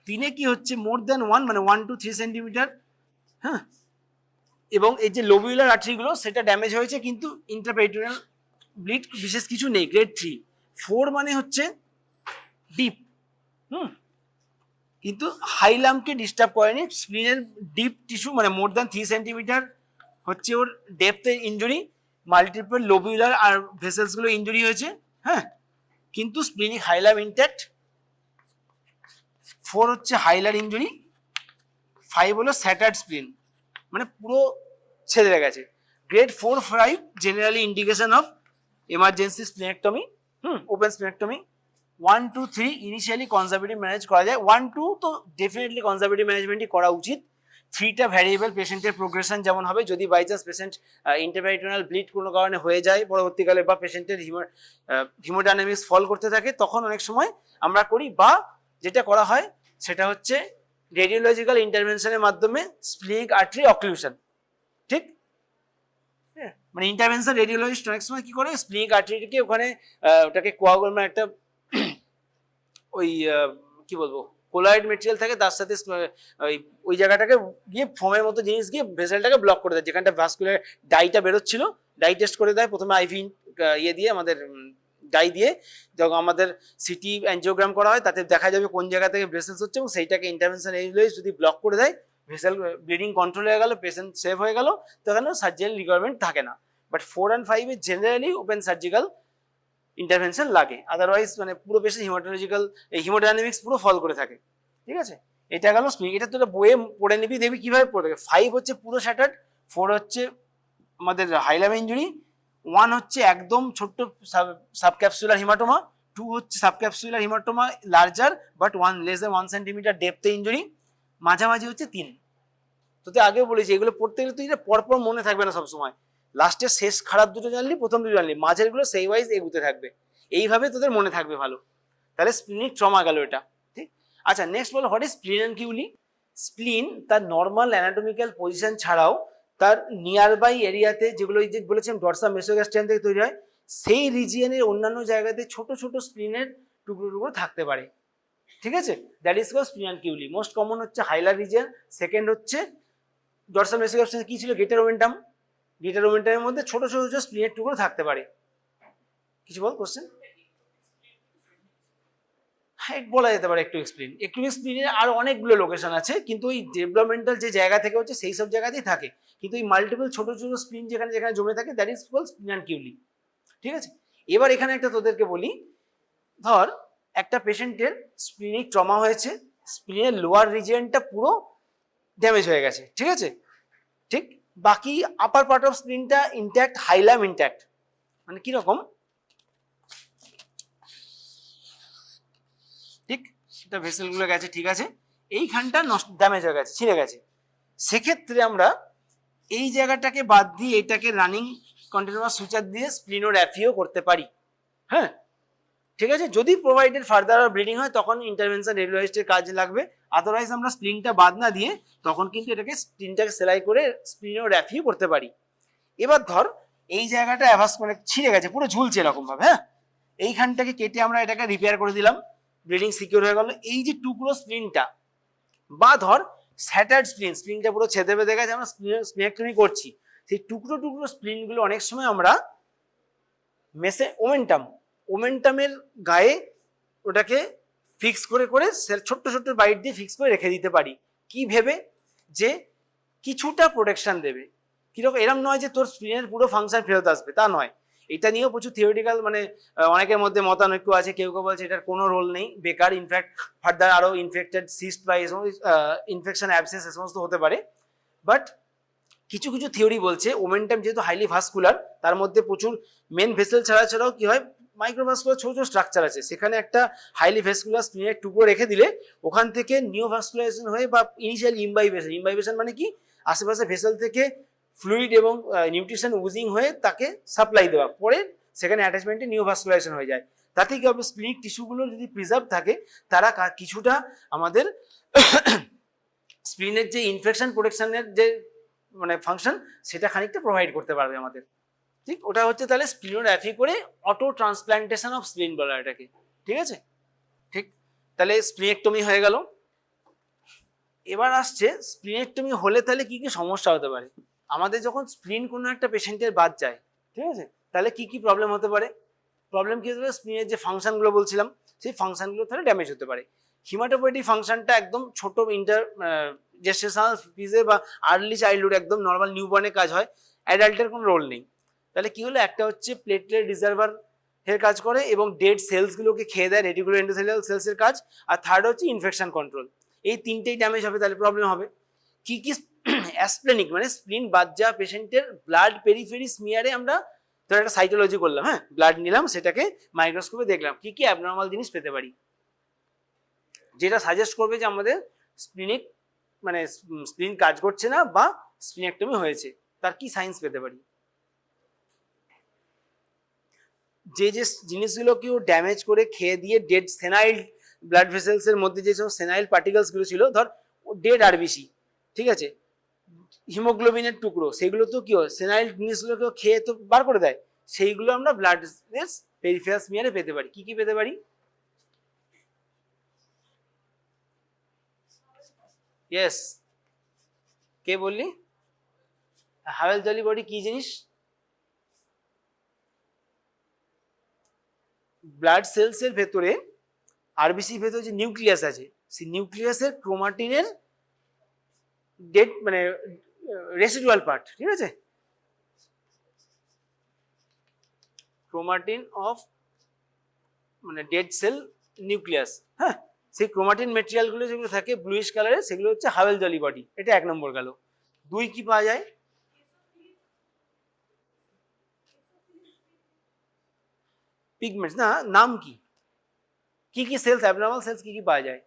3-এ কি হচ্ছে, মোর দেন 1 মানে 1 to 3 সেন্টিমিটার, হ্যাঁ, এবং এই যে লোবিউলার আর্টারিগুলো সেটা ড্যামেজ হয়েছে, কিন্তু ইন্ট্রাপেরিটোনিয়াল ব্লিড বিশেষ কিছু নেই, গ্রেড 3। 4 মানে হচ্ছে ডিপ, কিন্তু হাইলামকে ডিস্টার্ব করেনি, স্প্লিনের ডিপ টিস্যু মানে মোর দেন 3 সেন্টিমিটার হচ্ছে ওর ডেপথে ইঞ্জুরি, মাল্টিপল লোবিউলার আর ভেসেলস গুলো ইঞ্জুরি হয়েছে, হ্যাঁ, কিন্তু স্প্লিনিক হাইলাম ইনট্যাক্ট। 4 হচ্ছে হাইলার ইঞ্জুরি, 5 হলো স্যাটার্ড স্প্লিন, মানে পুরো ছেড়ে গেছে। Grade 4, 5 generally indication of emergency splenectomy, open splenectomy. 1, 2, 3 initially conservative manage করা যায়, 1, 2 তো ডেফিনেটলি কনজারভেটিভ ম্যানেজমেন্টই করা উচিত। 3টা ভ্যারিয়েবল পেশেন্টের প্রোগ্রেশন যেমন হবে, যদি বাই চান্স পেশেন্ট ইন্টারপ্যারিটোনাল ব্লিড কোনো কারণে হয়ে যায় পরবর্তীকালে, বা পেশেন্টের হিমোডাইনামিক্স ফল করতে থাকে, তখন অনেক সময় আমরা করি, বা যেটা করা হয় সেটা হচ্ছে রেডিওলজিক্যাল ইন্টারভেনশনের মাধ্যমে স্প্লিনিক আর্টারি অক্লুশন, ঠিক, মানে ইন্টারভেনশন রেডিওলজিস্ট অনেক সময় কি করে, স্প্লিনিক আর্টারিকে ওখানে ওটাকে কোয়াগুল, মানে একটা ওই কি বলবো কোলয়েড মেটেরিয়াল থাকে, তার সাথে ওই জায়গাটাকে গিয়ে ফোমের মতো জিনিস গিয়ে ভেসেলটাকে ব্লক করে দেয়, যেখানটা ভাস্কুলার ডাইটা বেরোচ্ছিল, ডাই টেস্ট করে দেয় প্রথমে আইভি ইয়ে দিয়ে, আমাদের ডাই দিয়ে, যখন আমাদের সিটি অ্যানজিওগ্রাম করা হয়, তাতে দেখা যাবে কোন জায়গা থেকে ভেসেলস হচ্ছে, এবং সেইটাকে ইন্টারভেনশন রেডিওলজিস্ট যদি ব্লক করে দেয়, ভেসেল ব্লিডিং কন্ট্রোল হয়ে গেল, পেশেন্ট সেভ হয়ে গেল, তখন সার্জারি রিকোয়ারমেন্ট থাকে না। বাট 4 and 5-এ জেনারেলি ওপেন সার্জিক্যাল ইন্টারভেনশন লাগে, আদারওয়াইজ মানে পুরো পেশেন্ট হিমাটোলজিক্যাল হিমোডাইনামিক্স পুরো ফল করে থাকে, ঠিক আছে। এটা গেল স্প্লিনিক, এটা তোরা বইয়ে পড়ে নিবি, দেখবি কিভাবে পড়ে থাকে। 5 হচ্ছে পুরো শ্যাটার্ড, 4 হচ্ছে আমাদের হাইলাম ইঞ্জুরি, 1 হচ্ছে একদম ছোট্ট সাবক্যাপসুলার হিমাটোমা, 2 হচ্ছে subcapsular haematoma larger but 1 less than 1 centimetre ডেপথে ইঞ্জুরি, মাঝামাঝি হচ্ছে 3। তোতে আগেও বলেছি, এগুলো পড়তে গেলে তুই পরপর মনে থাকবে না সবসময়, লাস্টের শেষ খারাপ দুটো জানলি, প্রথম দুটো জানলি, মাঝের গুলো সেই ওয়াইজ এগুতে থাকবে, এইভাবে তোদের মনে থাকবে ভালো। তাহলে স্প্লিনিক ট্রমা গেল এটা, ঠিক। আচ্ছা নেক্সট বলো, what is splenunculi? Spleen তার নর্মাল অ্যানাটমিক্যাল পজিশন ছাড়াও তার নিয়ার বাই এরিয়াতে, যেগুলো এই যে বলেছিলাম ডরসাম মেসোগ্যাস্ট্রিয়াম থেকে তৈরি হয়, সেই রিজিয়নের অন্যান্য জায়গাতে ছোট ছোট স্প্লিনের টুকরো টুকরো থাকতে পারে, ঠিক আছে। That is called splenunculi. Most common হচ্ছে হাইলার রিজিয়ন, সেকেন্ড হচ্ছে ডরসাম মেসোগ্যাস্ট্রিয়াম, কি ছিল গেটার ওমেন্টাম, গেটার ওমেন্টামের মধ্যে ছোট ছোট ছোট স্প্লিনের টুকরো থাকতে পারে। কিছু বল কোশ্চেন? হ্যাঁ বলা যেতে পারে একটু এক্সপ্লেন। একটু এক্সপ্লেনের আরো অনেকগুলো লোকেশন আছে, কিন্তু ওই ডেভেলপমেন্টাল যে জায়গা থেকে হচ্ছে সেই সব জায়গাতেই থাকে, কিন্তু এই মাল্টিপল ছোট ছোট স্প্লিন যেখানে যেখানে জমে থাকে that is called splenunculi, ঠিক আছে। এবার এখানে একটা তোদেরকে বলি, ধর একটা পেশেন্টের স্প্লিনিক ট্রমা হয়েছে, স্প্লিনের লোয়ার রিজিয়নটা পুরো ড্যামেজ হয়ে গেছে, ঠিক আছে, ঠিক, বাকি আপার পার্ট অফ স্প্লিনটা ইনট্যাক্ট, হাইলাম ইনট্যাক্ট। মানে কিরকম, ঠিক, সেটা ভেসেলগুলো গেছে, ঠিক আছে, এইখানটা নষ্ট, ড্যামেজ হয়ে গেছে, ছিঁড়ে গেছে, সেক্ষেত্রে আমরা এই জায়গাটাকে বাদ দিয়ে এটাকে রানিং কন্টিনিউয়াস সুচার দিয়ে স্প্লিনোগ্রাফিও করতে পারি, হ্যাঁ, ঠিক আছে। যদি প্রোভাইডেড ফার্দার ব্লিডিং হয় তখন ইন্টারভেনশন রেডিওলজিস্টের কাজে লাগবে, আদারওয়াইজ আমরা স্প্লিনটা বাদ না দিয়ে তখন কিন্তু এটাকে স্প্লিনটাকে সেলাই করে স্প্লিনোগ্রাফিও করতে পারি। এবার ধর এই জায়গাটা অ্যাভাস মানে ছিঁড়ে গেছে, পুরো ঝুলছে এরকম ভাবে, হ্যাঁ, এইখানটাকে কেটে আমরা এটাকে রিপেয়ার করে দিলাম, ব্লিডিং সিকিউর হয়ে গেল। এই যে টুকরো স্প্লিনটা, বা ধর স্যাটার্ড স্প্লিন, স্প্লিনটা পুরো ছেদে বেঁধে গেছে, আমরা স্প্লিনেক্টমি করছি, সেই টুকরো টুকরো স্প্লিনগুলো অনেক সময় আমরা ওমেন্টামের গায়ে ওটাকে ফিক্স করে করে ছোট্ট ছোট্ট বাইট দিয়ে ফিক্স করে রেখে দিতে পারি, কি ভেবে, যে কিছুটা প্রোটেকশন দেবে। কিরকম, এরম নয় যে তোর স্প্লিনের পুরো ফাংশন ফেরত আসবে, তা নয়। এটা নিয়েও প্রচুর থিওরিটিক্যাল মানে অনেকের মধ্যে মতানৈক্য আছে, কেউ কেউ বলছে এটার কোনো রোল নেই, বেকার, ইনফ্যাক্ট ফার্দার আরো ইনফেক্টেড সিস্ট বা ইনফেকশন অ্যাবসেস এ সমস্ত হতে পারে। বাট কিছু কিছু থিওরি বলছে ওমেন্টাম যেহেতু হাইলি ভাস্কুলার, তার মধ্যে প্রচুর মেন ভেসেল ছাড়া ছাড়াও কি হয়, মাইক্রোভাস্কুলার ছোট ছোট স্ট্রাকচার আছে, সেখানে একটা হাইলি ভেসকুলার স্প্লিনের টুকরো রেখে দিলে ওখান থেকে নিওভাস্কুলারাইজেশন হয়ে বা ইনিশিয়াল ইমবাইবেশন মানে কি, আশেপাশে ভেসেল থেকে ফ্লুইড এবং নিউট্রিশন উজিং হয়ে তাকে সাপ্লাই দেওয়া, পরে সেখানে অ্যাটাচমেন্টে নিওভাস্কুলারাইজেশন হয়ে যায়, তাতে কি হবে, স্প্লিনিক টিস্যুগুলো যদি প্রিজার্ভ থাকে তারা কিছুটা আমাদের স্প্লিনের যে ইনফেকশন প্রোটেকশনের যে মানে ফাংশন, সেটা খানিকটা প্রোভাইড করতে পারবে আমাদের, ঠিক। ওটা হচ্ছে তাহলে স্প্লিনোগ্রাফি করে অটো ট্রান্সপ্লান্টেশন অফ স্প্লিন বলা এটাকে, ঠিক আছে, ঠিক। তাহলে স্প্লিনেক্টমি হয়ে গেল। এবার আসছে স্প্লিনেক্টমি হলে তাহলে কি কি সমস্যা হতে পারে। আমাদের যখন স্প্লিন কোনো একটা পেশেন্টের বাদ যায়, ঠিক আছে, তাহলে কি কি প্রবলেম হতে পারে। প্রবলেম কি হতে পারে, স্প্লিনের যে ফাংশনগুলো বলছিলাম সেই ফাংশনগুলো তাহলে ড্যামেজ হতে পারে। হিমাটোপয়েটিক ফাংশনটা একদম ছোট জেস্টেশনাল ফিজে বা আর্লি চাইল্ডহুড একদম নর্মাল নিউবর্নে কাজ হয়, অ্যাডাল্টের কোনো রোল নেই। তাহলে কি হলো, একটা হচ্ছে প্লেটলেট রিজার্ভার এর কাজ করে এবং ডেড সেলসগুলোকে খেয়ে দেয়, রেটিকুলার এন্ডোথেলিয়াল সেলসের কাজ, আর থার্ড হচ্ছে ইনফেকশন কন্ট্রোল। এই তিনটেই ড্যামেজ হবে, তাহলে প্রবলেম হবে। কি কি, অ্যাসপ্লেনিক মানে স্প্লিন বাদ যাওয়া পেশেন্টের ব্লাড পেরিফেরি স্মিয়ারে আমরা ধর একটা সাইটোলজি করলাম, হ্যাঁ, ব্লাড নিলাম, সেটাকে মাইক্রোস্কোপে দেখলাম কি কি অ্যাবনর্মাল জিনিস পেতে পারি, যেটা সাজেস্ট করবে যে আমাদের স্প্লিনিক মানে স্প্লিন কাজ করছে না বা স্প্লিনেক্টমি হয়েছে, তার কি সাইন্স পেতে পারি। যে যে জিনিসগুলো কেউ ড্যামেজ করে খেয়ে দিয়ে ডেড সেনাইল ব্লাড ভেসেলস এর মধ্যে যে সব সেনাইল পার্টিকেলস গুলো ছিল, ধর ডেড আরবিসি, ঠিক আছে, হিমোগ্লোবিনের টুকরো, সেগুলো তো কি হয়, সেনাইল জিনিসগুলোকে খেয়ে তো বার করে দেয়, সেইগুলো আমরা ব্লাড পেরিফেরাল স্মিয়ারে পেতে পারি। কি কি পেতে পারি, ইয়েস, কে বললি, হাওয়েল জলি বডি কি জিনিস, ব্লাড সেলস এর ভেতরে আরবিসি ভেতরে যে নিউক্লিয়াস আছে, সেই নিউক্লিয়াসের ক্রোমাটিনের ডেড মানে রেসিডুয়াল পার্ট, ঠিক আছে, ক্রোমাটিন অফ মানে ডেড সেল নিউক্লিয়াস, হ্যাঁ, সেই ক্রোমাটিন মেটেরিয়ালগুলো যেগুলো থাকে ব্লুইশ কালারের, সেগুলো হচ্ছে হাওয়েল জলি বডি, এটা 1 নম্বর গেল। 2 কি পাওয়া যায়, পিগমেন্টস না, নাম কি, কি কি সেলস, অ্যাবনর্মাল সেলস কি কি পাওয়া যায়,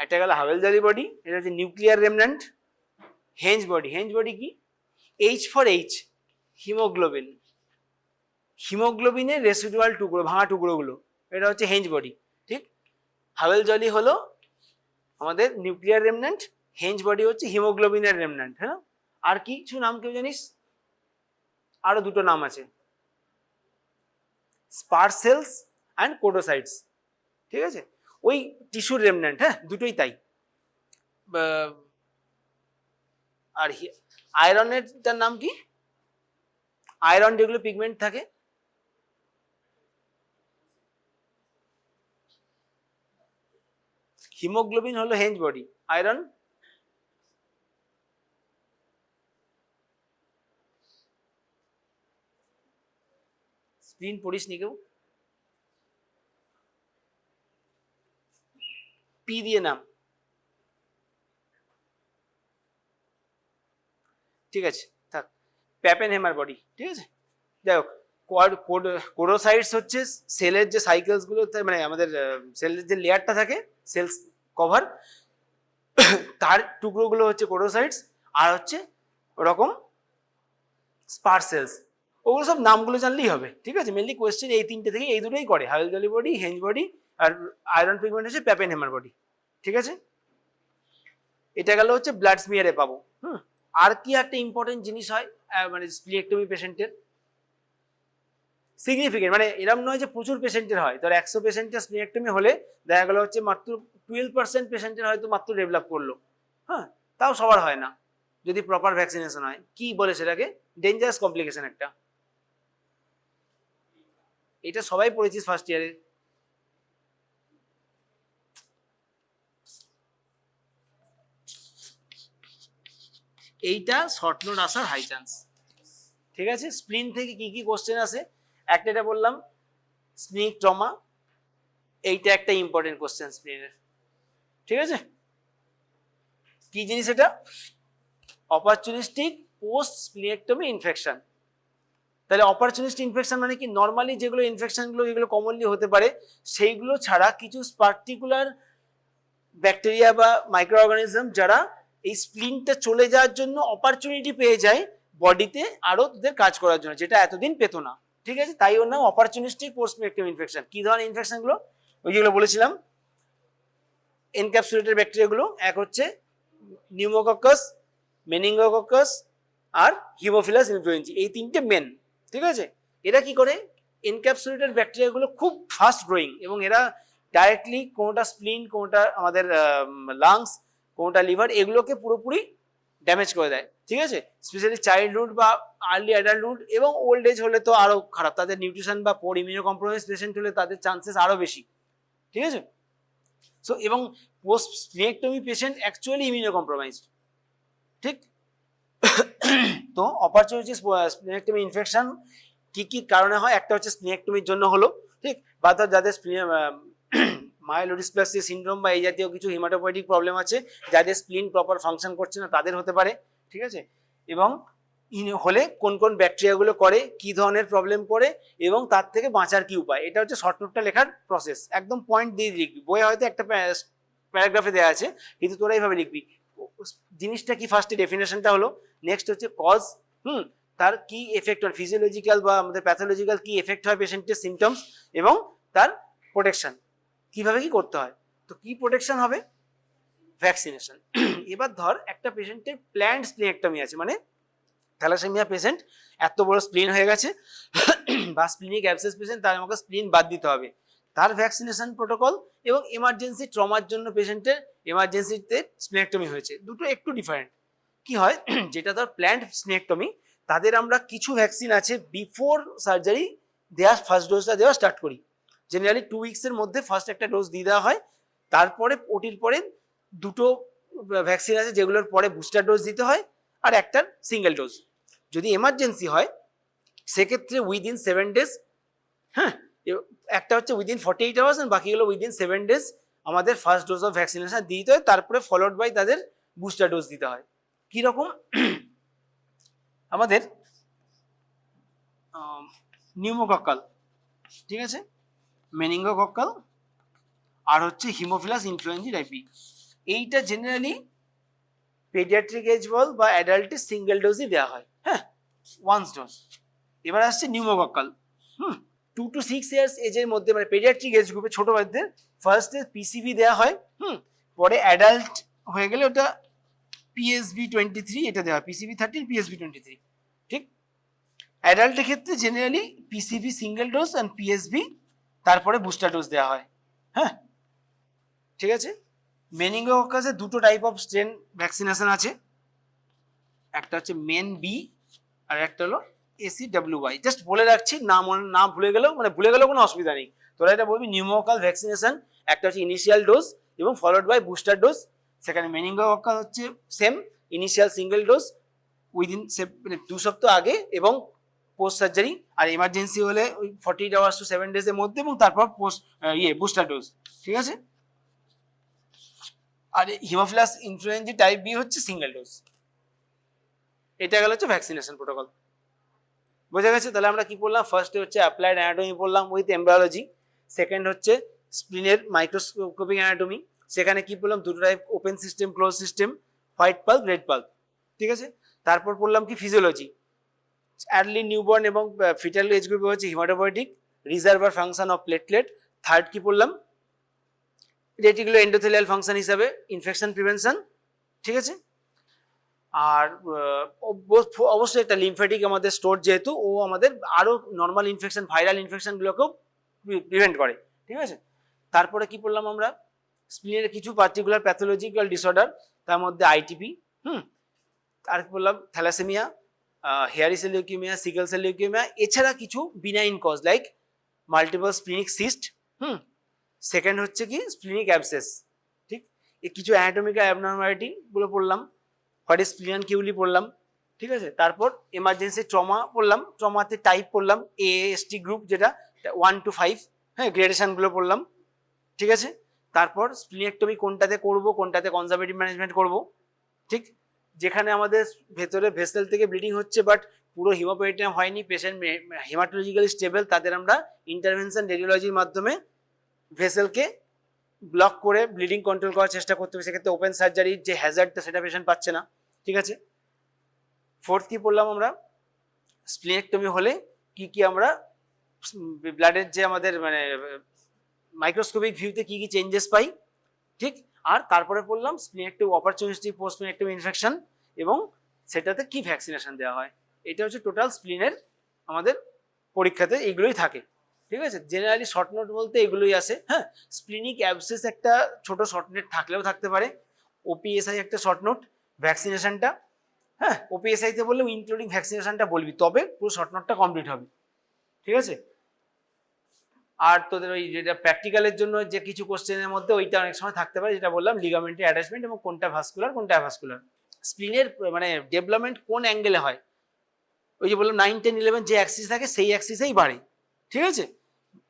একটা গেল হাভেলজলি বডি, এটা হচ্ছে nuclear remnant. Heinz body, Heinz body কি? এইচ ফর এইচ, হিমোগ্লোবিন, হিমোগ্লোবিনের রেসিডুয়াল টুকরো, ভাঙা টুকরোগুলো, এটা হচ্ছে হেঞ্জ বডি। ঠিক, হাভেলজলি হলো আমাদের নিউক্লিয়ার রেমন্যান্ট, হেঞ্জ বডি হচ্ছে হিমোগ্লোবিনের রেমন্যান্ট। হ্যাঁ, আর কিছু নাম কেউ জানিস? আরো দুটো নাম আছে, স্পার সেলস অ্যান্ড কোডোসাইটস। ঠিক আছে, ওই টিস্যুর রেমন্যান্ট, হ্যাঁ দুটোই তাই। আর আয়রনেরটার নাম কি? আয়রন যেগুলো পিগমেন্ট থাকে, হিমোগ্লোবিন হলো হেঞ্জ বডি, আয়রন স্প্লিন পড়িস নি কেউ? পি দিয়ে নাম, ঠিক আছে থাক। প্যাপেনহেমার বডি, ঠিক আছে। যাই হোক, কোডোসাইটস হচ্ছে সেলের যে সাইকেলস গুলো, মানে আমাদের সেলের যে লেয়ারটা থাকে, সেলস কভার, তার টুকরোগুলো হচ্ছে কোডোসাইটস। আর হচ্ছে ওরকম স্পার সেলস, ওগুলো সব নামগুলো জানলেই হবে। ঠিক আছে, মেনলি কোয়েশ্চেন এই তিনটে থেকে, এই দুটোই করে, হাভেলজলি বডি, হেঞ্জ বডি, আর আয়রন পিগমেন্ট হচ্ছে প্যাপেনহেমার বডি। ঠিক আছে, এটা গেল হচ্ছে ব্লাড স্মিয়ারে পাবো। আর কি একটা ইম্পর্টেন্ট জিনিস হয় মানে স্প্লিনেক্টমি পেশেন্টের, সিগনিফিকেন্ট, মানে এরকম নয় যে প্রচুর পেশেন্টের হয়। ধর 100 পেশেন্টের স্প্লিনেক্টমি হলে দেখা গেল হচ্ছে মাত্র 12% পেশেন্টের হয়তো মাত্র ডেভেলপ করলো। হ্যাঁ, তাও সবার হয় না যদি প্রপার ভ্যাকসিনেশন হয়। কি বলে সেটাকে? ডেঞ্জারাস কমপ্লিকেশন একটা। এটা সবাই পড়েছিস ফার্স্ট ইয়ারে। এইটা শর্ট নোট আসার হাই চান্স। ঠিক আছে, স্প্লিন থেকে কি কি কোশ্চেন আসে? একটা এটা বললাম, স্প্লিনিক ট্রমা, এইটা একটা ইম্পর্টেন্ট কোশ্চেন স্প্লিনের। ঠিক আছে, কি জিনিস এটা? Opportunistic post splenectomy infection. তাহলে অপরচুনিস্টিক ইনফেকশন মানে কি? নর্মালি যেগুলো ইনফেকশনগুলো যেগুলো কমনলি হতে পারে সেইগুলো ছাড়া কিছু পার্টিকুলার ব্যাকটেরিয়া বা মাইক্রো অর্গানিজম যারা এই স্প্লিনটা চলে যাওয়ার জন্য অপরচুনিটি পেয়ে যায় বডিতে আরো তাদের কাজ করার জন্য, যেটা এতদিন পেতো না। ঠিক আছে, তাই ওর নাম অপরচুনিস্টিক পোস্ট স্প্লিনেক্টমি ইনফেকশন। কি ধরনের ইনফেকশন গুলো? ওই যেগুলো বলেছিলাম, এনক্যাপসুলেটেড ব্যাকটেরিয়াগুলো, এক হচ্ছে নিউমোকক্কাস, মেনিঙ্গোকক্কাস আর হিমোফিলাস ইনফ্লুয়েঞ্জি, এই তিনটে মেন। ঠিক আছে, এরা কি করে? এনক্যাপসুলেটেড ব্যাকটেরিয়াগুলো খুব ফাস্ট গ্রোয়িং, এবং এরা ডাইরেক্টলি কোনোটা স্প্লিন, কোনোটা আমাদের লাংস, কোনোটা লিভার, এগুলোকে পুরোপুরি ড্যামেজ করে দেয়। ঠিক আছে, স্পেশালি চাইল্ডহুড বা আর্লি অ্যাডাল্টহুড, এবং ওল্ড এজ হলে তো আরো খারাপ। তাদের নিউট্রিশন বা পোর ইমিউনো কম্প্রোমাইজ পেশেন্ট হলে তাদের চান্সেস আরো বেশি। ঠিক আছে, সো এবং post splenectomy patient actually immuno compromised. ঠিক, তো অপরচুনিটি স্প্লিনেক্টমি ইনফেকশন কি কি কারণে হয়? একটা হচ্ছে স্প্লিনেক্টমির জন্য হলো, ঠিক, বা যাদের মায়োলোডিসপ্লাসিয়া সিনড্রোম বা এই জাতীয় কিছু হিমাটোপয়েটিক প্রবলেম আছে, যাদের স্প্লিন প্রপার ফাংশন করছে না, তাদের হতে পারে। ঠিক আছে, এবং হলে কোন কোন ব্যাকটেরিয়াগুলো করে, কি ধরনের প্রবলেম করে, এবং তার থেকে বাঁচার কি উপায়, এটা হচ্ছে শর্ট নোটটা লেখার প্রসেস। একদম পয়েন্ট দিয়ে লিখবি, বইয়ে হয়তো একটা প্যারাগ্রাফে দেওয়া আছে, কিন্তু তোরা এইভাবে লিখবি। জিনিসটা কি? ফার্স্টে ডেফিনেশনটা হলো, নেক্সট হচ্ছে কজ, তার কি এফেক্ট হয়, ফিজিওলজিক্যাল বা আমাদের প্যাথোলজিক্যাল কি এফেক্ট হয় পেশেন্টের সিমটমস, এবং তার প্রোটেকশন কিভাবে কি করতে হয়। তো কি প্রোটেকশন হবে? ভ্যাকসিনেশন। এবার ধর একটা পেশেন্টের প্ল্যান্ড স্প্লিনেক্টমি আছে, মানে থ্যালাসেমিয়া পেশেন্ট, এত বড় স্প্লিন হয়ে গেছে, বা স্প্লিনিক অ্যাবসেস পেশেন্ট, তার আমাকে স্প্লিন বাদ দিতে হবে, তার ভ্যাকসিনেশন প্রোটোকল, এবং এমার্জেন্সি ট্রমার জন্য পেশেন্টের এমার্জেন্সিতে স্প্লিনেক্টমি হয়েছে, দুটো একটু ডিফারেন্ট। কি হয়? যেটা ধর প্ল্যান্ড স্প্লিনেক্টমি, তাদের আমরা কিছু ভ্যাকসিন আছে বিফোর সার্জারি দেওয়া, ফার্স্ট ডোজটা দেওয়া স্টার্ট করি। জেনারেলি 2 উইক্সের মধ্যে ফার্স্ট একটা ডোজ দিয়ে দেওয়া হয়, তারপরে ওটির পরে দুটো ভ্যাকসিন আছে যেগুলোর পরে বুস্টার ডোজ দিতে হয়, আর একটা সিঙ্গেল ডোজ। যদি এমার্জেন্সি হয় সেক্ষেত্রে উইদিন 7 days, হ্যাঁ, একটা হচ্ছে উইদিন 48 hours, বাকিগুলো উইদিন 7 days আমাদের ফার্স্ট ডোজ অফ ভ্যাকসিনেশন দিতে হয়, তারপরে ফলোড বাই তাদের বুস্টার ডোজ দিতে হয়। কিরকম? আমাদের নিউমোকক্কাল, ঠিক আছে, মেনিঙ্গোকক্কাল, আর হচ্ছে হিমোফিলাস ইনফ্লুয়েঞ্জি টাইপি, এইটা জেনারেলি পেডিয়াট্রিক এজ বল বা অ্যাডাল্টে সিঙ্গেল ডোজই দেওয়া হয়, হ্যাঁ, ওয়ান্স ডোজ। এবার আসছে নিউমোকক্কাল। 2 to 6 ইয়ার্স এজের মধ্যে মানে পেডিয়াট্রিক এজ গ্রুপে ছোট বাচ্চাদের ফার্স্টে পিসিভি দেওয়া হয়, পরে অ্যাডাল্ট হয়ে গেলে ওটা পিএসবি 23 এটা দেওয়া হয়, পিসিবি 13 পিএসবি 23, ঠিক। অ্যাডাল্টের ক্ষেত্রে generally PCB single dose and PSB তারপরে বুস্টার ডোজ দেওয়া হয়, হ্যাঁ, ঠিক আছে। মেনিঙ্গোককাসে দুটো টাইপ অফ স্ট্রেন ভ্যাকসিনেশন আছে, একটা হচ্ছে মেন বি আর একটা হলো ACWY। জাস্ট বলে রাখছি, না ভুলে গেলেও মানে ভুলে গেলেও কোনো অসুবিধা নেই, তোরা এটা বলবি নিউমোকক্কাল ভ্যাকসিনেশন, একটা হচ্ছে ইনিশিয়াল ডোজ এবং ফলোড বাই বুস্টার ডোজ। সেখানে মেনিঙ্গোকক্কাল হচ্ছে same, initial single dose within 2 সপ্তাহ আগে এবং পোস্ট সার্জারি, আর এমার্জেন্সি হলে ওই 48 আওয়ার্স টু 7 ডেজের মধ্যে, এবং তারপর পোস্ট বুস্টার ডোজ, ঠিক আছে। আর হিমোফিলাস ইনফ্লুয়েঞ্জা টাইপ বি হচ্ছে সিঙ্গেল ডোজ। এটা গেল হচ্ছে ভ্যাকসিনেশন প্রোটোকল, বোঝা গেছে। তাহলে আমরা কি বললাম, ফার্স্টে হচ্ছে অ্যাপ্লাইড অ্যানাটমি বললাম উইথ এমব্রায়োলজি, সেকেন্ড হচ্ছে স্প্লিনের মাইক্রোস্কোপিক অ্যানাটমি, সেখানে কি বললাম দুটো type, open system close system, white pulp red pulp, ঠিক আছে। তারপর বললাম কি ফিজিওলজি, আর্লি নিউবর্ন এবং ফিটাল এজ গ্রুপে হচ্ছে haematopoietic, reservoir function of platelet, third কি বললাম রেটিকুলো এন্ডোথেলিয়াল ফাংশন হিসাবে ইনফেকশন প্রিভেনশন, ঠিক আছে। আর অবশ্যই একটা লিমফ্যাটিক আমাদের স্টোর, যেহেতু ও আমাদের আরো নর্মাল ইনফেকশন ভাইরাল ইনফেকশনগুলোকেও প্রিভেন্ট করে, ঠিক আছে। তারপরে কি বললাম আমরা, স্প্লিনের কিছু পার্টিকুলার প্যাথোলজিক্যাল ডিসঅর্ডার, তার মধ্যে আইটিপি, আর কি বললাম thalassemia, hairy cell leukemia, sickle cell leukemia, এছাড়া কিছু benign cause like multiple splenic cyst, second হচ্ছে কি স্প্লিনিক অ্যাবসেস, ঠিক। এই কিছু অ্যানাটমিক্যাল অ্যাবনর্মালিটি গুলো পড়লাম, হোয়াট ইজ স্প্লিন কিউলি পড়লাম, ঠিক আছে। তারপর এমার্জেন্সি ট্রমা পড়লাম, ট্রমাতে টাইপ পড়লাম AST গ্রুপ, যেটা 1 to 5, হ্যাঁ, গ্রেডেশনগুলো পড়লাম, ঠিক আছে। তারপর স্প্লিনেক্টমি কোনটাতে করব, কোনটাতে কনজারভেটিভ ম্যানেজমেন্ট করব, ঠিক। যেখানে আমাদের ভেতরে ভেসেল থেকে ব্লিডিং হচ্ছে বাট পুরো হিমোপেরিটিয়াম হয়নি, পেশেন্ট হেমাটোলজিক্যালি স্টেবল, তাদের আমরা ইন্টারভেনশন রেডিওলজির মাধ্যমে ভেসেলকে ব্লক করে ব্লিডিং কন্ট্রোল করার চেষ্টা করতে হবে, সেক্ষেত্রে ওপেন সার্জারির যে হ্যাজার্ডটা সেটা পেশেন্ট পাচ্ছে না, ঠিক আছে। ফোর্থ কি পড়লাম আমরা, স্প্লিনেক্টমি হলে কি কি আমরা ব্লাডের যে আমাদের মানে মাইক্রোস্কোপিক ভিউতে কি কি চেঞ্জেস পাই, ঠিক। আর তারপরে পড়লাম splenectomy opportunistic post splenectomy infection এবং সেটাতে কি ভ্যাকসিনেশন দেওয়া হয়। এটা হচ্ছে টোটাল স্প্লিনের আমাদের পরীক্ষাতে এইগুলোই থাকে, ঠিক আছে। জেনারেলি শর্ট নোট বলতে এগুলোই আসে, হ্যাঁ। স্প্লিনিক অ্যাবসেস একটা ছোট শর্ট নোট থাকলেও থাকতে পারে, OPSI একটা শর্ট নোট, ভ্যাকসিনেশনটা, হ্যাঁ, OPSI তে বললেও ইনক্লুডিং ভ্যাকসিনেশনটা বলবি, তবে পুরো শর্ট নোটটা কমপ্লিট হবে, ঠিক আছে। আর তোদের ওই যেটা প্র্যাকটিক্যালের জন্য যে কিছু কোশ্চেনের মধ্যে ওইটা অনেক সময় থাকতে পারে, যেটা বললাম লিগামেন্টারি অ্যাটাচমেন্ট এবং কোনটা ভাস্কুলার কোনটা অ্যাভাস্কুলার। স্প্লিনের মানে ডেভেলপমেন্ট কোন অ্যাঙ্গেলে হয়, ওই যে বললাম 9, 10, 11 যে অ্যাক্সিস থাকে সেই অ্যাক্সিসেই বাড়ে, ঠিক আছে।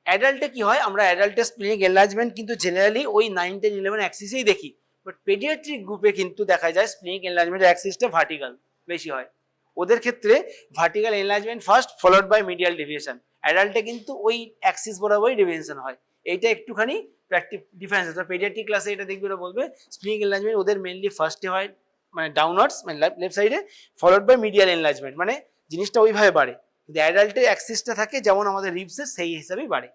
অ্যাডাল্টে কি হয়, আমরা অ্যাডাল্টে স্প্লিনিক এনলার্জমেন্ট কিন্তু জেনারেলি ওই 9, 10, 11 অ্যাক্সিসেই দেখি, বাট পেডিয়াট্রিক গ্রুপে কিন্তু দেখা যায় স্প্লিনিক এনলার্জমেন্টের অ্যাক্সিসটা ভার্টিক্যাল বেশি হয়, ওদের ক্ষেত্রে vertical enlargement first followed by medial deviation. অ্যাডাল্টে কিন্তু ওই অ্যাক্সিস বরাবরই ডেভিয়েশন হয়, এইটা একটুখানি ডিফারেন্স আছে। পেডিয়াট্রিক ক্লাসে এটা দেখবি ওরা বলবে স্প্লিনিক এনলার্জমেন্ট ওদের মেনলি ফার্স্টে হয় মানে ডাউনওয়ার্ডস মানে লেফট সাইডে, ফলোড বাই মিডিয়াল এনলার্জমেন্ট, মানে জিনিসটা ওইভাবে বাড়ে। কিন্তু অ্যাডাল্টের অ্যাক্সিসটা থাকে যেমন আমাদের রিবসের সেই হিসাবেই বাড়ে।